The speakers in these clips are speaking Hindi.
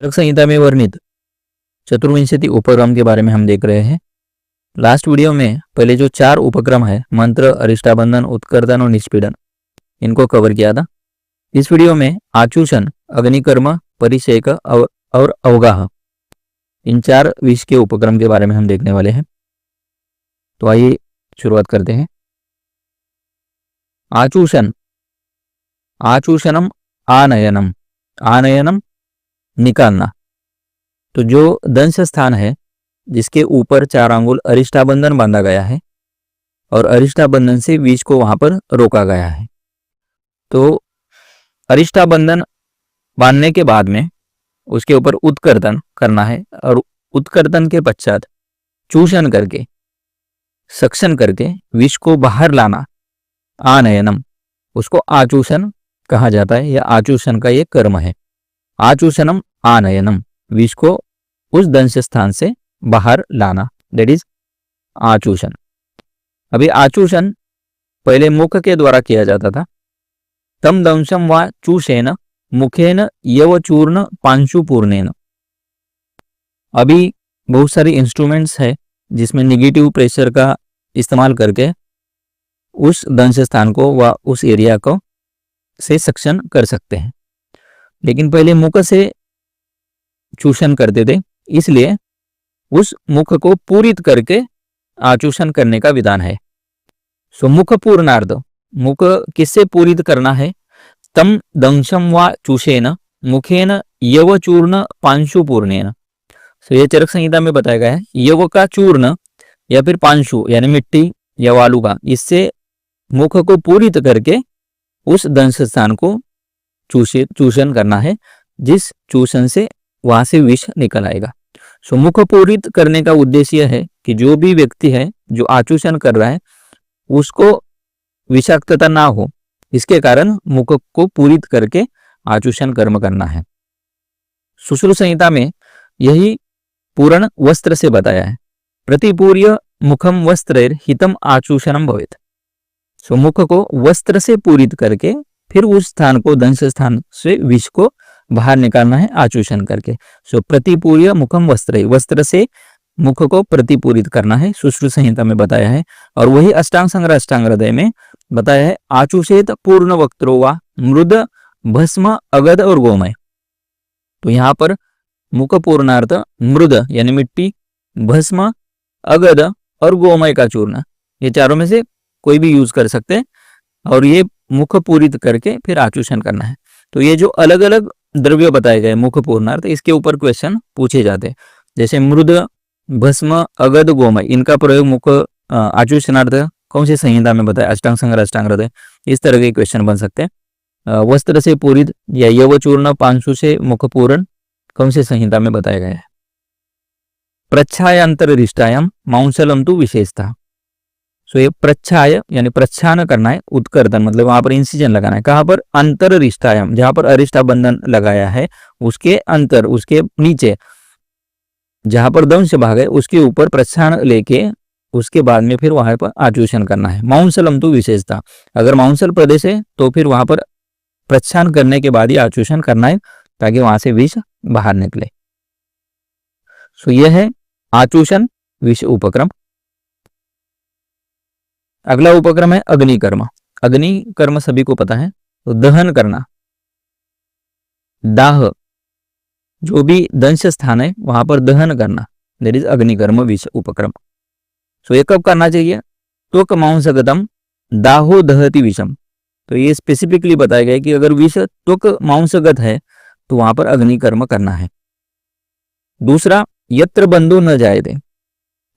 चरक संहिता में वर्णित चतुर्विंशति उपक्रम के बारे में हम देख रहे हैं। लास्ट वीडियो में पहले जो 4 उपक्रम है, मंत्र, अरिष्टाबंधन, उत्कर्तन और निष्पीडन, इनको कवर किया था। इस वीडियो में आचूषण, अग्निकर्म, परिसेक और अवगाह, इन 4 विष के उपक्रम के बारे में हम देखने वाले हैं। तो आइए शुरुआत करते हैं। आचूषण, आचूषणम आनयनम, आनयनम निकालना। तो जो दंश स्थान है जिसके ऊपर 4 अंगुल अरिष्टाबंधन बांधा गया है और अरिष्टाबंधन से विष को वहां पर रोका गया है, तो अरिष्टाबंधन बांधने के बाद में उसके ऊपर उत्कर्तन करना है और उत्कर्तन के पश्चात चूषण करके, सक्शन करके विष को बाहर लाना, आनयनम, उसको आचूषण कहा जाता है या आचूषण का ये कर्म है। आचूषणम आनयनम, विष को उस दंश स्थान से बाहर लाना, दैट इज आचूषण। अभी आचूषण पहले मुख के द्वारा किया जाता था। तम दंशम वा चूषेन मुखेन यवचूर्ण पांशुपूर्णेन। अभी बहुत सारी इंस्ट्रूमेंट्स है जिसमें निगेटिव प्रेशर का इस्तेमाल करके उस दंश स्थान को व उस एरिया को से सक्शन कर सकते हैं, लेकिन पहले मुख से चूषण करते थे, इसलिए उस मुख को पूरित करके आचूषण करने का विधान है। सो मुख पूर्णार्ध, मुख किससे पूरित करना है? तम दंशम वा चूषेन मुखेन यवचूर्ण पांशुपूर्णेन। सो ये चरक संहिता में बताया गया है। यव का चूर्ण या फिर पांशु यानी मिट्टी या वालू का, इससे मुख को पूरित करके उस दंश स्थान को चूषण करना है, जिस चूषण से वहां से विष निकल आएगा। सो मुख पूरित करने का उद्देश्य है कि जो भी व्यक्ति है जो आचूषण कर रहा है उसको विषाक्तता ना हो, इसके कारण मुख को पूरित करके आचूषण कर्म करना है। सुश्रुत संहिता में यही पूर्ण वस्त्र से बताया है। प्रतिपूर्य मुखम वस्त्रेर हितम आचूषणम भवेत्। सो मुख को वस्त्र से पूरित करके फिर उस स्थान को, दंश स्थान से विष को बाहर निकालना है आचूषण करके। सो प्रतिपूर्य मुखम वस्त्र, वस्त्र से मुख को प्रतिपूरित करना है, सुश्रुत संहिता में बताया है। और वही अष्टांग संग्रह अष्टांग हृदय में बताया है, आचूषेत पूर्ण वक्त्रो वा मृद भस्म अगध और गोमय। तो यहाँ पर मुख पूर्णार्थ मृद यानी मिट्टी, भस्म, अगध और गोमय का चूर्ण, ये चारों में से कोई भी यूज कर सकते हैं और ये मुख पूरित करके फिर आचूषण करना है। तो ये जो अलग अलग द्रव्य बताए गए मुख पूर्णार्थ, इसके ऊपर क्वेश्चन पूछे जाते हैं। जैसे मृद, भस्म, अगध, गोमय, इनका प्रयोग मुख आचूषणार्थ कौन सी संहिता में बताया? अष्टांग संग्रह अष्टांग हृदय। इस तरह के क्वेश्चन बन सकते हैं। वस्त्र से पूरित या यवचूर्ण पांशु से मुख पूर्ण कौन सी संहिता में बताया गया है? प्रच्छायांतर रिष्टायाम मांसलम तु विशेषता। सो ये प्रच्छाय यानी प्रच्छान करना है, उत्कर्तन मतलब वहां पर इंसिजन लगाना है। कहां पर? अंतर रिष्टायाम, जहां पर अरिष्टाबंधन लगाया है उसके अंतर, उसके नीचे जहां पर दंश भाग है उसके ऊपर प्रच्छान लेके उसके बाद में फिर वहां पर आचूषण करना है। मांसलम तु विशेषता, अगर मांसल प्रदेश है तो फिर वहां पर प्रच्छान करने के बाद ही आचूषण करना है ताकि वहां से विष बाहर निकले। सो यह है आचूषण विष उपक्रम। अगला उपक्रम है अग्निकर्म। अग्निकर्म सभी को पता है, तो दहन करना, दाह, जो भी दंश स्थान है वहां पर दहन करना, दैट इज अग्निकर्म विष उपक्रम। सो ये कब करना चाहिए? त्वक मांसगतम दाहो दहति विषम। तो ये स्पेसिफिकली बताया गया है कि अगर विष त्वक मांसगत है तो वहां पर अग्निकर्म करना है। दूसरा, यत्र बंधु न जायते।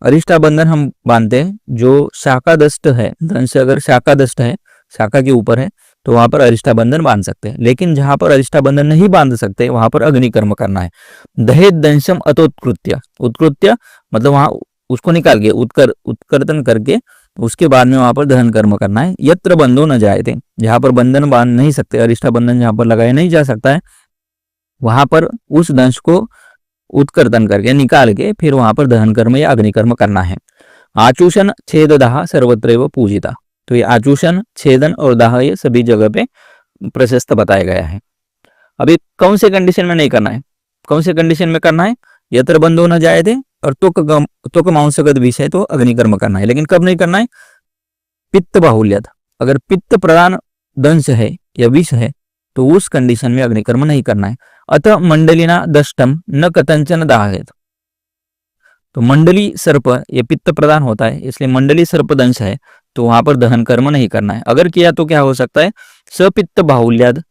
अरिष्टाबंधन हम बांधते हैं जो शाखादष्ट है, दंश अगर शाखादष्ट है, शाखा के ऊपर है, तो वहां पर अरिष्टाबंधन बांध सकते हैं। लेकिन जहां पर अरिष्टाबंधन नहीं बांध सकते वहां पर अग्निकर्म करना है। दहेत दंशम अतोत्कृत्य, उत्कृत्य मतलब वहां उसको निकाल के उत्कर्तन करके उसके बाद में वहां पर दहन कर्म करना है। यत्र बंधो न जायते, जहां पर बंधन बांध नहीं सकते, अरिष्टाबंधन जहां पर लगाया नहीं जा सकता है, वहां पर उस दंश को उत्कर्तन करके निकाल के फिर वहां पर दहन कर्म या अग्निकर्म करना है। आचूषण छेद दाह सर्वत्रैव पूजिता। तो ये आचूषण, छेदन और दाह ये सभी जगह पे प्रशस्त बताया गया है। अभी कौन से कंडीशन में नहीं करना है? कौन से कंडीशन में करना है? यत्र बंधो न जायते और त्वक मांसगत विष है तो अग्निकर्म करना है। लेकिन कब नहीं करना है? पित्त बाहुल्यत, अगर पित्त प्रधान दंश है या विष है तो उस कंडीशन में अग्निकर्म नहीं करना है। अतः मंडलिना दष्टम न कथंचन दाहेत, तो मंडली सर्प ये पित्त प्रधान होता है, इसलिए मंडली सर्प दंश है तो वहां पर दहन कर्म नहीं करना है। अगर किया तो क्या हो सकता है? सपित्त बाहुल्याद,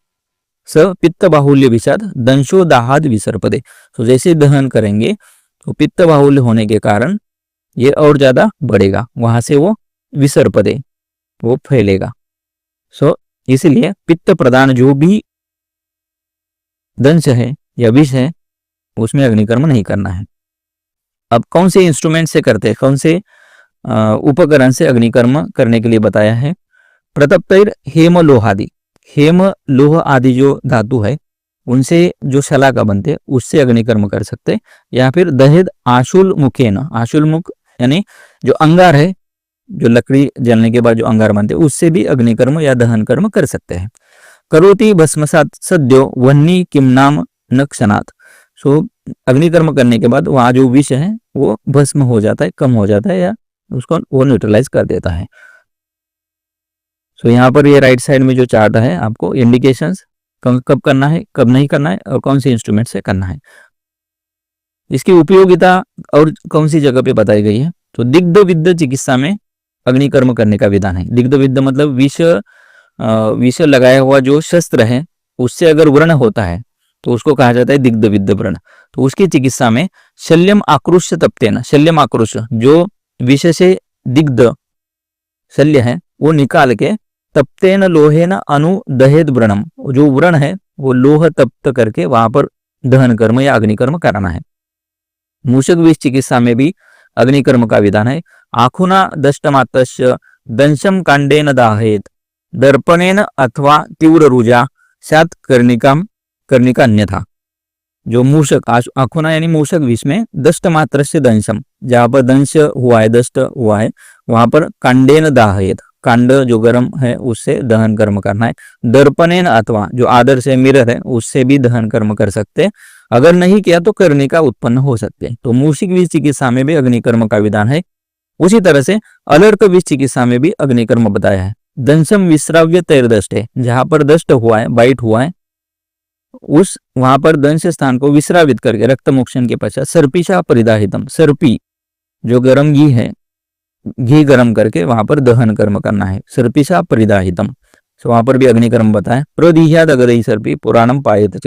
सपित्त बाहुल्य विषाद दंशो दाहाद विसर्पदे, तो जैसे दहन करेंगे तो पित्त बाहुल्य होने के कारण ये और ज्यादा बढ़ेगा, वहां से वो विसर्पदे, वो फैलेगा। सो इसलिए पित्त प्रधान जो भी दंश है या विष है उसमें अग्निकर्म नहीं करना है। अब कौन से इंस्ट्रूमेंट से करते हैं, कौन से उपकरण से अग्निकर्म करने के लिए बताया है? प्रतप्तैर हेम लोहादि, हेम लोह आदि जो धातु है उनसे जो शलाका बनते उससे अग्निकर्म कर सकते, या फिर दहेद आशुल मुखे न, आशुल मुख यानी जो अंगार है, जो लकड़ी जलने के बाद जो अंगार बनते उससे भी अग्निकर्म या दहन कर्म कर सकते हैं। करोति भस्मसात सद्यो वन्नी किमनाम नक्षनाथ, सो अग्निकर्म करने के बाद वहां जो विष है वो भस्म हो जाता है, कम हो जाता है, या उसको वो न्यूट्रलाइज कर देता है। सो यहाँ पर ये राइट साइड में जो चार्ट है आपको इंडिकेशंस कब करना है, कब नहीं करना है और कौन से इंस्ट्रूमेंट से करना है, इसकी उपयोगिता और कौन सी जगह पे बताई गई है। तो दिग्ध विद्ध चिकित्सा में अग्निकर्म करने का विधान है। दिग्ध विद्ध मतलब विष लगाया हुआ जो शस्त्र है उससे अगर व्रण होता है तो उसको कहा जाता है दिग्ध विद्ध व्रण। तो उसकी चिकित्सा में शल्यम आक्रोश तप्तेन, शल्यम आक्रोश जो विष से दिग्ध शल्य है वो निकाल के तप्तेन लोहेन अनु दहेद व्रणम, जो व्रण है वो लोह तप्त करके वहां पर दहन कर्म या अग्निकर्म कराना है। मूषक विष चिकित्सा में भी अग्निकर्म का विधान है। आखुना दष्टमातस्य दंशम कांडेन दाहेत दर्पणेन अथवा तीव्र रुजा सात कर्णिका अन्यथा, जो मूषक आखुना यानी मूषक विष में दष्ट मात्र से दंशम, जहां पर दंश हुआ है, दष्ट हुआ है वहां पर कांडेन दाहेत, कांड जो गर्म है उससे दहन कर्म करना है। दर्पणेन अथवा जो आदर से मिरर है उससे भी दहन कर्म कर सकते, अगर नहीं किया तो कर्णिका उत्पन्न हो सकते हैं। तो मूषिक विष चिकित्सा में भी अग्निकर्म का विधान है। उसी तरह से अलर्क विष चिकित्सा में भी अग्निकर्म बताया है। दंशम विश्राव्य तैरदष्ट है, जहां पर दष्ट हुआ है, बाइट हुआ है, उस वहां पर दंश स्थान को विश्रावित करके रक्त मोक्षण के पश्चात सर्पिशा परिदाहितम, सर्पी जो गरम घी है, घी गरम करके वहां पर दहन कर्म करना है। सर्पिशा परिदाहितम, तो वहां पर भी अग्निकर्म बताया। प्रदिह्याद अगदई सर्पी पुराणम पायत,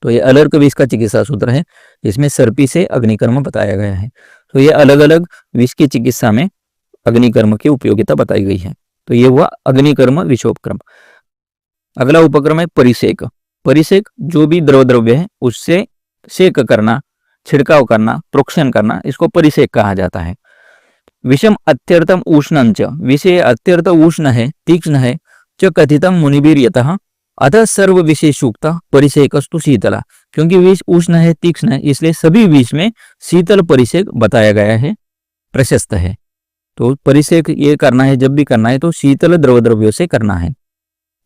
तो ये अलर्क विष का चिकित्सा सूत्र है, इसमें सर्पी से अग्निकर्म बताया गया है। तो ये अलग अलग विष की चिकित्सा में अग्निकर्म की उपयोगिता बताई गई है। तो ये हुआ अग्निकर्म विषोपक्रम। अगला उपक्रम है परिसेक। परिसेक जो भी द्रव्य है उससे सेक करना, छिड़काव करना, प्रोक्षण करना, इसको परिसेक कहा जाता है। विषम अत्यर्थम उष्णं च, विषय अत्यर्थ उष्ण है, तीक्ष्ण है, च कथितम मुनिभिर यतः अतः सर्व विषेशुक्त परिसेकस्तु शीतला, क्योंकि विष उष्ण है, तीक्ष्ण है, इसलिए सभी विष में शीतल परिसेक बताया गया है, प्रशस्त है। तो परिसेक ये करना है, जब भी करना है तो शीतल द्रव्यों से करना है।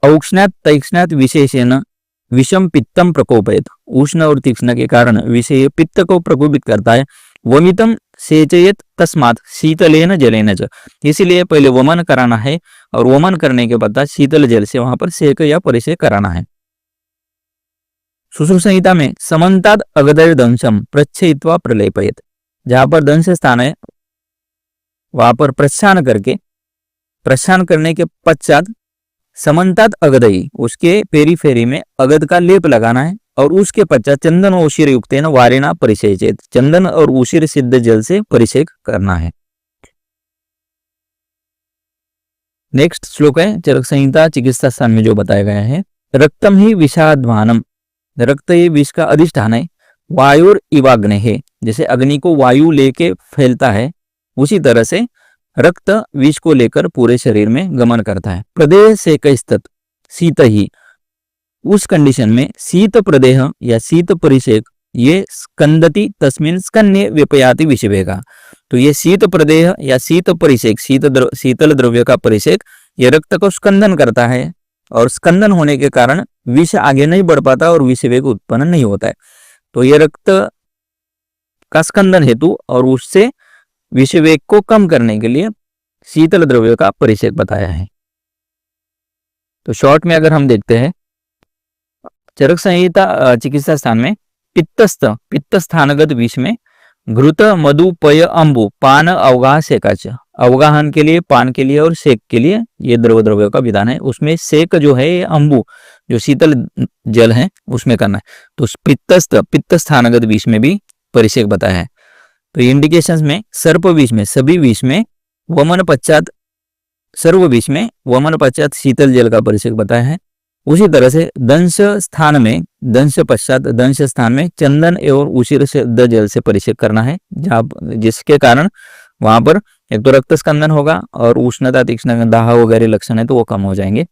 औष्ण्यात तैक्ष्ण्यात विशेषण विषम पित्तम प्रकोपयत, उष्ण और तीक्ष्ण के कारण विषय पित्त को प्रकोपित करता है। वमितम सेचयत तस्मात् शीतलेन जलेन च, इसीलिए पहले वमन कराना है और वमन करने के बाद शीतल जल से वहां पर सेक या परिसेक कराना है। सुश्रुत संहिता में समन्ताद अगदर दंशम प्रच्छयित्वा प्रलेपयत, जहां पर दंश स्थान है वहां पर प्रच्छान करके, प्रच्छान करने के पश्चात समन्तात अगदई, उसके पेरीफेरी में अगद का लेप लगाना है और उसके पश्चात चंदन और उशीर युक्त वारेना परिसेचेत, चंदन और उशीर सिद्ध जल से परिसेक करना है। नेक्स्ट श्लोक है चरक संहिता चिकित्सा स्थान में जो बताया गया है, रक्तम ही विषाध्वानम, रक्त ये विष का अधिष्ठान है। वायुर इवाग्ने है, जैसे अग्नि को वायु लेके फैलता है उसी तरह से रक्त विष को लेकर पूरे शरीर में गमन करता है। प्रदेह से कैस्तत शीत ही, उस कंडीशन में शीत प्रदेह या शीत परिसेक ये स्कंदति तस्मिन स्कन्य व्यपयाति विषवेगा, तो ये शीत प्रदेह या शीत परिसेक, शीतल द्रव्य का परिसेक ये रक्त को स्कंदन करता है और स्कंदन होने के कारण विष आगे नहीं बढ़ पाता और विषवेग उत्पन्न नहीं होता है। तो ये रक्त का स्कंदन हेतु और उससे विषवेग को कम करने के लिए शीतल द्रव्य का परिचय बताया है। तो शॉर्ट में अगर हम देखते हैं चरक संहिता चिकित्सा स्थान में पित्त स्थानगत विष में घृत मधु पय अंबु पान अवगाह सेकाच, अवगाहन के लिए, पान के लिए और सेक के लिए ये द्रव्य का विधान है। उसमें सेक जो है ये अंबु जो शीतल जल है उसमें करना है। तो पित्त स्थानगत विष में भी परिचय बताया है। तो इंडिकेशंस में सर्प विष में, सभी विष में, वमन पश्चात सर्व विष में वमन पश्चात शीतल जल का परिचय बताया है। उसी तरह से दंश स्थान में, दंश पश्चात दंश स्थान में चंदन एवं उशिर से जल से परिचय करना है, जिसके कारण वहां पर एक तो रक्त स्कंदन होगा और उष्णता, तीक्ष्ण, दाह वगैरह लक्षण है तो वो कम हो जाएंगे।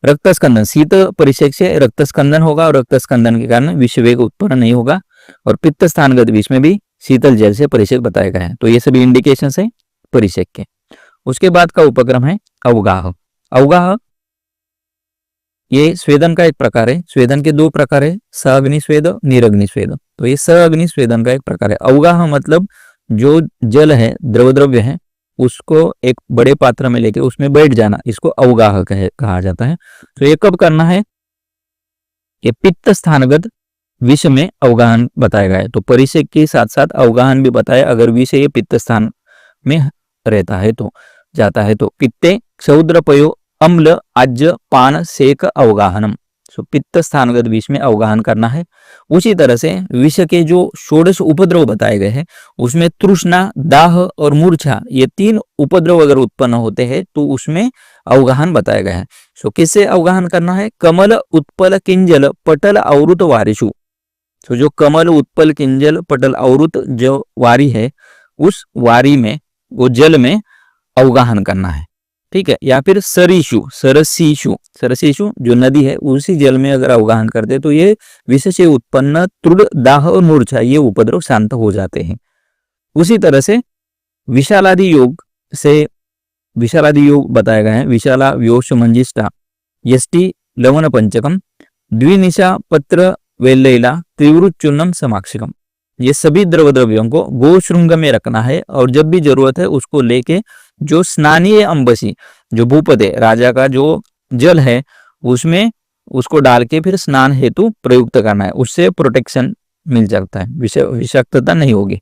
रक्त स्कंदन, शीत परिचय से रक्त स्कंदन होगा और रक्त स्कंदन के कारण विषवेग उत्पन्न नहीं होगा। और पित्त स्थानगत विष में भी शीतल जल से परिचय बताया गया है। तो ये सभी इंडिकेशन है परिचय के। उसके बाद का उपक्रम है अवगाह। अवगाह ये स्वेदन का एक प्रकार है। स्वेदन के दो प्रकार है, सअग्नि स्वेद, निरग्नि स्वेद। तो ये सअग्नि स्वेदन का एक प्रकार है। अवगाह मतलब जो जल है, द्रव्य है, उसको एक बड़े पात्र में लेके उसमें बैठ जाना, इसको अवगाह कहा जाता है। तो ये कब करना है? ये पित्त स्थानगत विष में अवगाहन बताया गया है। तो परिचय के साथ साथ अवगाहन भी बताया। अगर विष ये पित्त स्थान में रहता है तो जाता है तो पित्ते क्षौद्रपयो अम्ल आज्य पान सेक अवगाहनम। सो पित्त स्थानगत विष में अवगाहन करना है। उसी तरह से विष के जो षोडश उपद्रव बताए गए हैं उसमें तृष्णा, दाह और मूर्छा, ये तीन उपद्रव अगर उत्पन्न होते हैं तो उसमें अवगाहन बताया गया है। सो किससे अवगाहन करना है? कमल उत्पल किंजल पटल आवृत वारिशु। तो जो कमल उत्पल किंजल पटल आवृत जो वारी है उस वारी में, वो जल में अवगाहन करना है, ठीक है। या फिर सरसीशु जो नदी है उसी जल में अगर अवगाहन करते तो ये विष से उत्पन्न तृण, दाह और मूर्छा ये उपद्रव शांत हो जाते हैं। उसी तरह से विशालादि योग बताया गया है। विशाला व्योश मंजिष्ठा यष्टि लवण पंचकम द्विनिशा पत्र वेल्लैला त्रिवृत चूर्णम समाक्षिकम। ये सभी द्रव्यों को गोश्रृंग में रखना है और जब भी जरूरत है उसको लेके जो स्नानीय अंबसी, जो भूपद है, राजा का जो जल है उसमें उसको डाल के फिर स्नान हेतु प्रयुक्त करना है। उससे प्रोटेक्शन मिल जाता है, विषाक्तता नहीं होगी।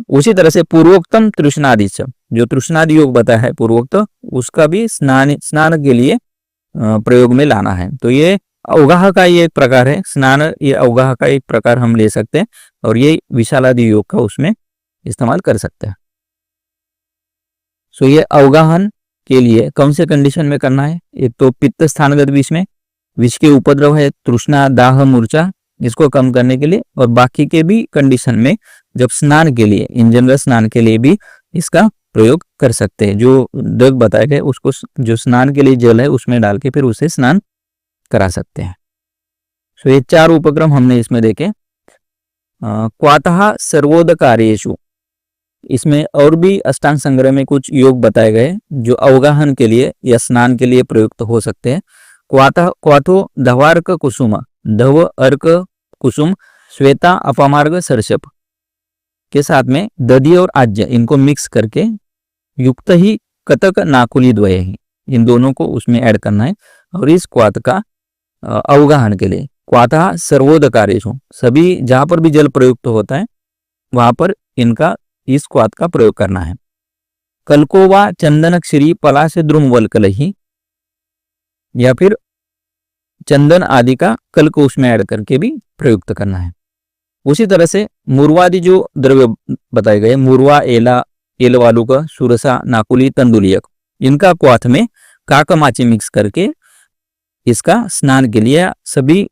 उसी तरह से पूर्वोक्तम तृष्णादि, जो तृष्णादि योग बताया है पूर्वोक्त, उसका भी स्नान के लिए प्रयोग में लाना है। तो ये अवगाह का ये एक प्रकार है, स्नान ये अवगाह का एक प्रकार हम ले सकते हैं और ये विशालादि योग का उसमें इस्तेमाल कर सकते हैं। सो ये अवगाहन के लिए कौन से कंडीशन में करना है? एक तो पित्त स्थानगत विष में, विष के उपद्रव है तृष्णा, दाह, मूर्छा, इसको कम करने के लिए, और बाकी के भी कंडीशन में जब स्नान के लिए, इन जनरल स्नान के लिए भी इसका प्रयोग कर सकते हैं। जो ड्रग बताए गए उसको जो स्नान के लिए जल है उसमें डाल के फिर उसे स्नान करा सकते हैं। सो ये चार उपक्रम हमने इसमें देखे। क्वातः सर्वोदकार्येषु, इसमें और भी अष्टांग संग्रह में कुछ योग बताए गए जो अवगाहन के लिए या स्नान के लिए प्रयुक्त हो सकते हैं। क्वाथो धवार्क कुसुम, धव अर्क कुसुम, श्वेता अपामार्ग सरसप के साथ में दधि और आज्य इनको मिक्स करके युक्त ही कतक नाकुली द्वय ही, इन दोनों को उसमें ऐड करना है। और इस क्वाथ का अवगाहन के लिए क्वाथा सर्वोदकारेषु, सभी जहां पर भी जल प्रयुक्त होता है वहां पर इनका इस क्वाथ का प्रयोग करना है। कलकोवा चंदन क्षीरी पलाश द्रुमवल कलही, या फिर चंदन आदि का कल को उसमें ऐड करके भी प्रयुक्त करना है। उसी तरह से मुरवादि जो द्रव्य बताए गए, मुरवा, एला, एलवालुक, सुरसा, नाकुली, तंदुलियक, इनका क्वाथ में काकमाची मिक्स करके इसका स्नान के लिए सभी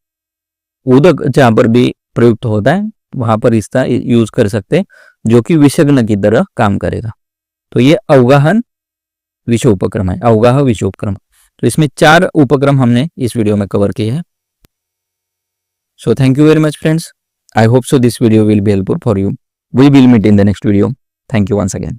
उदक जहां पर भी प्रयुक्त होता है वहां पर इसका यूज कर सकते हैं, जो कि विषग्न की तरह काम करेगा। तो ये अवगाहन विषोपक्रम है, अवगाह विषोपक्रम। तो इसमें 4 उपक्रम हमने इस वीडियो में कवर किए हैं। So thank you very much friends, I hope so this video will be helpful for you. We will meet in the next video. Thank you once again.